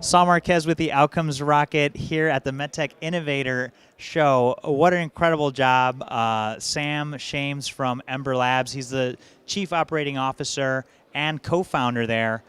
Saul Marquez with the Outcomes Rocket here at the MedTech Innovator Show. What an incredible job. Sam Shames from Embr Labs, he's the Chief Operating Officer and co-founder there.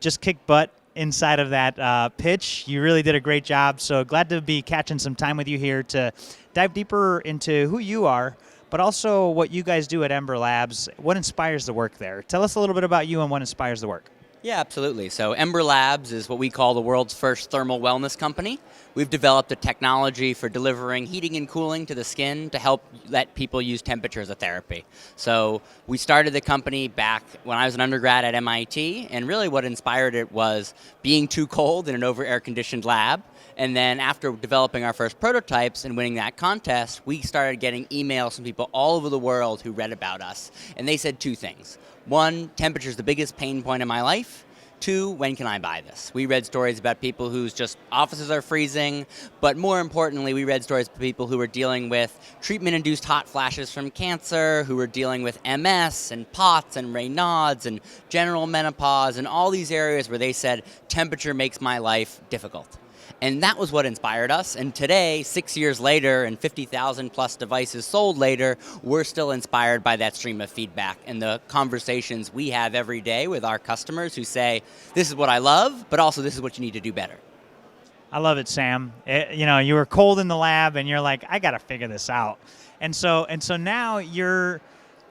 Just kicked butt inside of that pitch. You really did a great job, so glad to be catching some time with you here to dive deeper into who you are, but also what you guys do at Embr Labs. What inspires the work there? Tell us a little bit about you and what inspires the work. Yeah, absolutely. So Embr Labs is what we call the world's first thermal wellness company. We've developed a technology for delivering heating and cooling to the skin to help let people use temperature as a therapy. So we started the company back when I was an undergrad at MIT, and really what inspired it was being too cold in an over-air-conditioned lab. And then after developing our first prototypes and winning that contest, we started getting emails from people all over the world who read about us. And they said two things. One, temperature is the biggest pain point in my life. Two, when can I buy this? We read stories about people whose just offices are freezing, but more importantly, we read stories of people who were dealing with treatment-induced hot flashes from cancer, who were dealing with MS and POTS and Raynaud's and general menopause and all these areas where they said, temperature makes my life difficult. And that was what inspired us. And today, 6 years later and 50,000 plus devices sold later, we're still inspired by that stream of feedback and the conversations we have every day with our customers who say, this is what I love, but also this is what you need to do better. I love it, Sam. You were cold in the lab and you're like, I got to figure this out. And so now your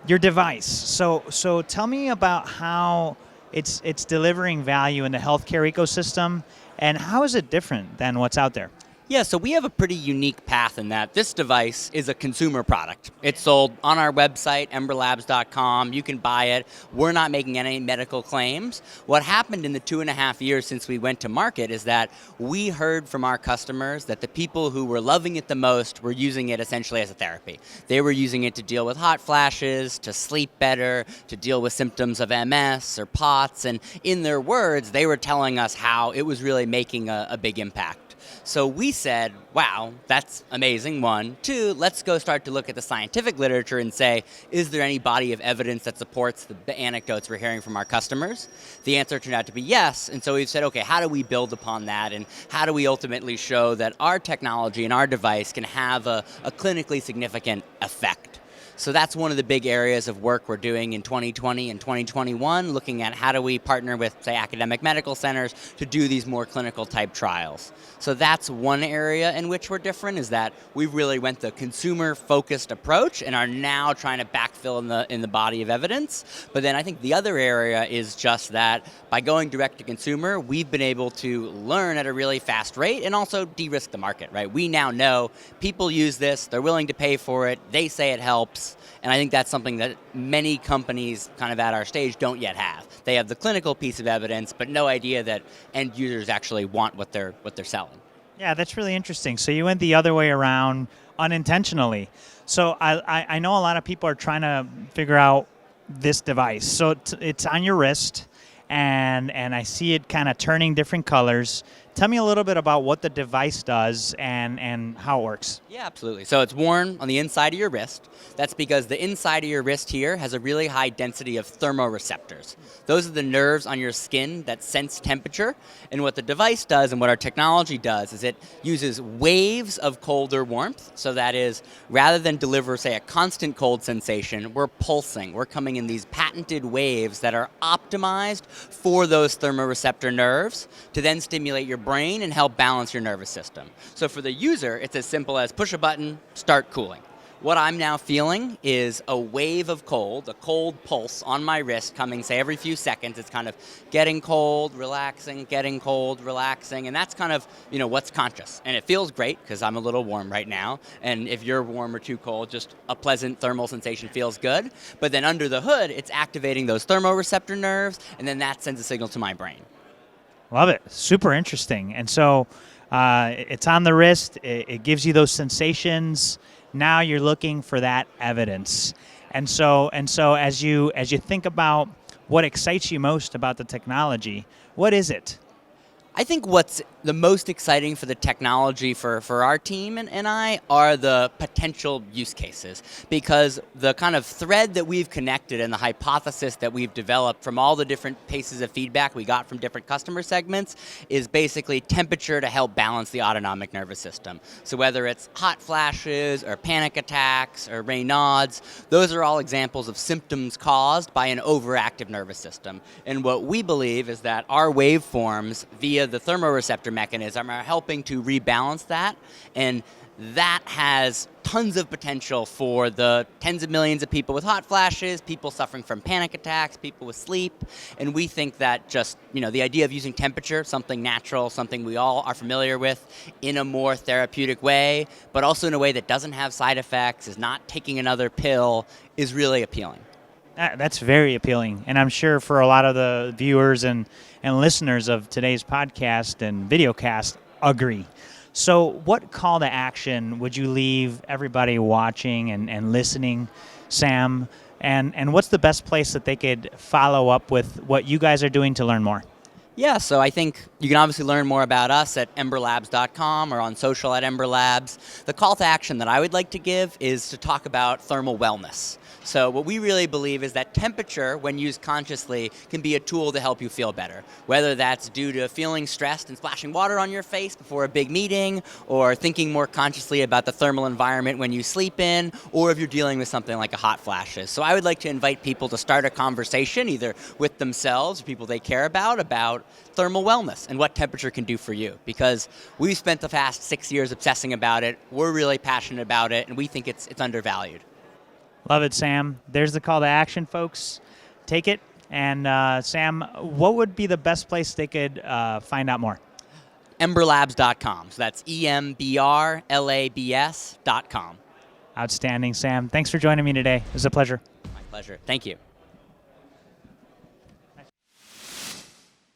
device. So tell me about how it's delivering value in the healthcare ecosystem. And how is it different than what's out there? Yeah, so we have a pretty unique path in that this device is a consumer product. It's sold on our website, embrlabs.com. You can buy it. We're not making any medical claims. What happened in the 2.5 years since we went to market is that we heard from our customers that the people who were loving it the most were using it essentially as a therapy. They were using it to deal with hot flashes, to sleep better, to deal with symptoms of MS or POTS. And in their words, they were telling us how it was really making a big impact. So we said, wow, that's amazing, one. Two, let's go start to look at the scientific literature and say, is there any body of evidence that supports the anecdotes we're hearing from our customers? The answer turned out to be yes, and so we've said, okay, how do we build upon that, and how do we ultimately show that our technology and our device can have a clinically significant effect? So that's one of the big areas of work we're doing in 2020 and 2021, looking at how do we partner with, say, academic medical centers to do these more clinical type trials. So that's one area in which we're different, is that we really went the consumer-focused approach and are now trying to backfill in the body of evidence. But then I think the other area is just that by going direct to consumer, we've been able to learn at a really fast rate and also de-risk the market, right? We now know people use this, they're willing to pay for it, they say it helps. And I think that's something that many companies kind of at our stage don't yet have. They have the clinical piece of evidence, but no idea that end users actually want what they're selling. Yeah, that's really interesting. So you went the other way around unintentionally. So I know a lot of people are trying to figure out this device. So it's on your wrist, and I see it kind of turning different colors. Tell me a little bit about what the device does and how it works. Yeah, absolutely. So it's worn on the inside of your wrist. That's because the inside of your wrist here has a really high density of thermoreceptors. Those are the nerves on your skin that sense temperature. And what the device does and what our technology does is it uses waves of cold or warmth. So that is, rather than deliver, say, a constant cold sensation, we're pulsing. We're coming in these patented waves that are optimized for those thermoreceptor nerves to then stimulate your brain and help balance your nervous system. So for the user, it's as simple as push a button, start cooling. What I'm now feeling is a wave of cold, a cold pulse on my wrist coming, say, every few seconds. It's kind of getting cold, relaxing, getting cold, relaxing, and that's kind of, what's conscious. And it feels great because I'm a little warm right now, and if you're warm or too cold, just a pleasant thermal sensation feels good. But then under the hood, it's activating those thermoreceptor nerves, and then that sends a signal to my brain. Love it. Super interesting. And so it's on the wrist. It gives you those sensations. Now you're looking for that evidence. And so as you think about what excites you most about the technology, what is it? I think what's the most exciting for the technology for our team and I are the potential use cases, because the kind of thread that we've connected and the hypothesis that we've developed from all the different pieces of feedback we got from different customer segments is basically temperature to help balance the autonomic nervous system. So whether it's hot flashes or panic attacks or Raynaud's, those are all examples of symptoms caused by an overactive nervous system. And what we believe is that our waveforms via the thermoreceptor mechanism are helping to rebalance that, and that has tons of potential for the tens of millions of people with hot flashes, people suffering from panic attacks, people with sleep, and we think that just, the idea of using temperature, something natural, something we all are familiar with, in a more therapeutic way, but also in a way that doesn't have side effects, is not taking another pill, is really appealing. That's very appealing, and I'm sure for a lot of the viewers and listeners of today's podcast and videocast agree. So what call to action would you leave everybody watching and listening, Sam, and what's the best place that they could follow up with what you guys are doing to learn more? Yeah, so I think you can obviously learn more about us at embrlabs.com or on social at Embr Labs. The call to action that I would like to give is to talk about thermal wellness. So what we really believe is that temperature, when used consciously, can be a tool to help you feel better. Whether that's due to feeling stressed and splashing water on your face before a big meeting, or thinking more consciously about the thermal environment when you sleep in, or if you're dealing with something like a hot flashes. So I would like to invite people to start a conversation, either with themselves or people they care about thermal wellness and what temperature can do for you. Because we've spent the past 6 years obsessing about it, we're really passionate about it, and we think it's undervalued. Love it, Sam. There's the call to action, folks. Take it. And Sam, what would be the best place they could find out more? Embrlabs.com. So that's EMBRLABS.com. Outstanding, Sam. Thanks for joining me today. It was a pleasure. My pleasure. Thank you.